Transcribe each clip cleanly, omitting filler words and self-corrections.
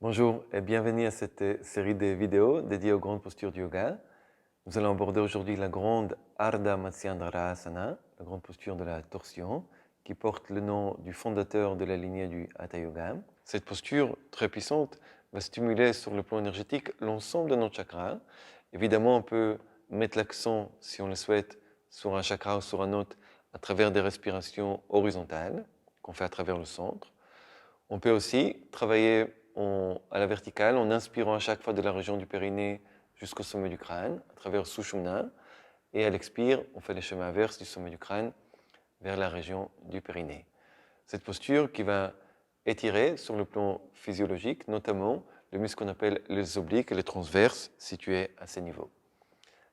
Bonjour et bienvenue à cette série de vidéos dédiées aux grandes postures du yoga. Nous allons aborder aujourd'hui la grande Ardha Matsyendrasana, la grande posture de la torsion, qui porte le nom du fondateur de la lignée du Hatha Yoga. Cette posture très puissante va stimuler sur le plan énergétique l'ensemble de nos chakras. Évidemment, on peut mettre l'accent, si on le souhaite, sur un chakra ou sur un autre à travers des respirations horizontales qu'on fait à travers le centre. On peut aussi travailler à la verticale en inspirant à chaque fois de la région du périnée jusqu'au sommet du crâne, à travers Sushumna. Et à l'expire, on fait le chemin inverse du sommet du crâne vers la région du périnée. Cette posture qui va étirer sur le plan physiologique, notamment le muscle qu'on appelle les obliques et les transverses situés à ces niveaux.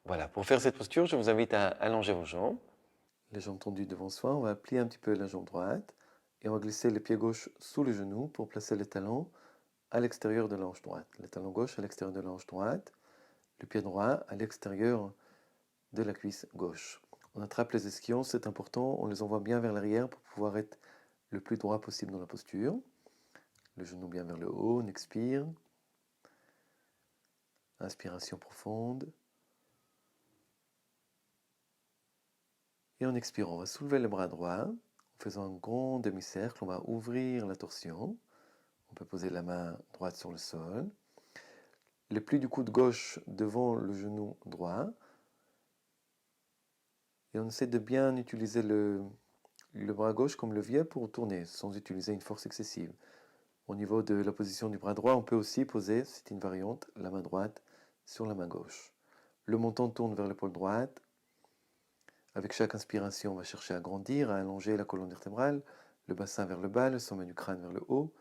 Voilà, pour faire cette posture, je vous invite à allonger vos jambes. Les jambes tendues devant soi, on va plier un petit peu la jambe droite et on va glisser le pied gauche sous le genou pour placer les talons à l'extérieur de la hanche droite. Le talon gauche à l'extérieur de la hanche droite, le pied droit à l'extérieur de la cuisse gauche. On attrape les ischions, c'est important, on les envoie bien vers l'arrière pour pouvoir être le plus droit possible dans la posture. Le genou bien vers le haut, on expire. Inspiration profonde. Et en expirant, on va soulever le bras droit en faisant un grand demi-cercle. On va ouvrir la torsion. On peut poser la main droite sur le sol. Le pli du coude gauche devant le genou droit. Et on essaie de bien utiliser le bras gauche comme levier pour tourner, sans utiliser une force excessive. Au niveau de la position du bras droit, on peut aussi poser, c'est une variante, la main droite sur la main gauche. Le menton tourne vers l'épaule droite. Avec chaque inspiration, on va chercher à grandir, à allonger la colonne vertébrale, le bassin vers le bas, le sommet du crâne vers le haut,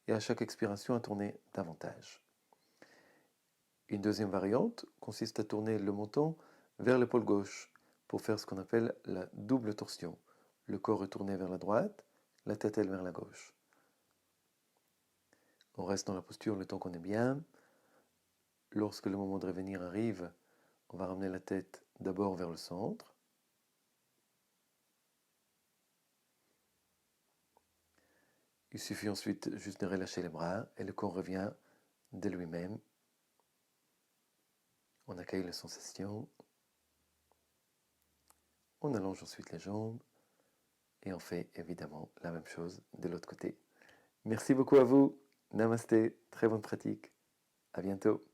et à chaque expiration, à tourner davantage. Une deuxième variante consiste à tourner le menton vers l'épaule gauche pour faire ce qu'on appelle la double torsion. Le corps est tourné vers la droite, la tête elle vers la gauche. On reste dans la posture le temps qu'on est bien. Lorsque le moment de revenir arrive, on va ramener la tête d'abord vers le centre. Il suffit ensuite juste de relâcher les bras et le corps revient de lui-même. On accueille les sensations. On allonge ensuite les jambes et on fait évidemment la même chose de l'autre côté. Merci beaucoup à vous. Namasté, très bonne pratique. À bientôt.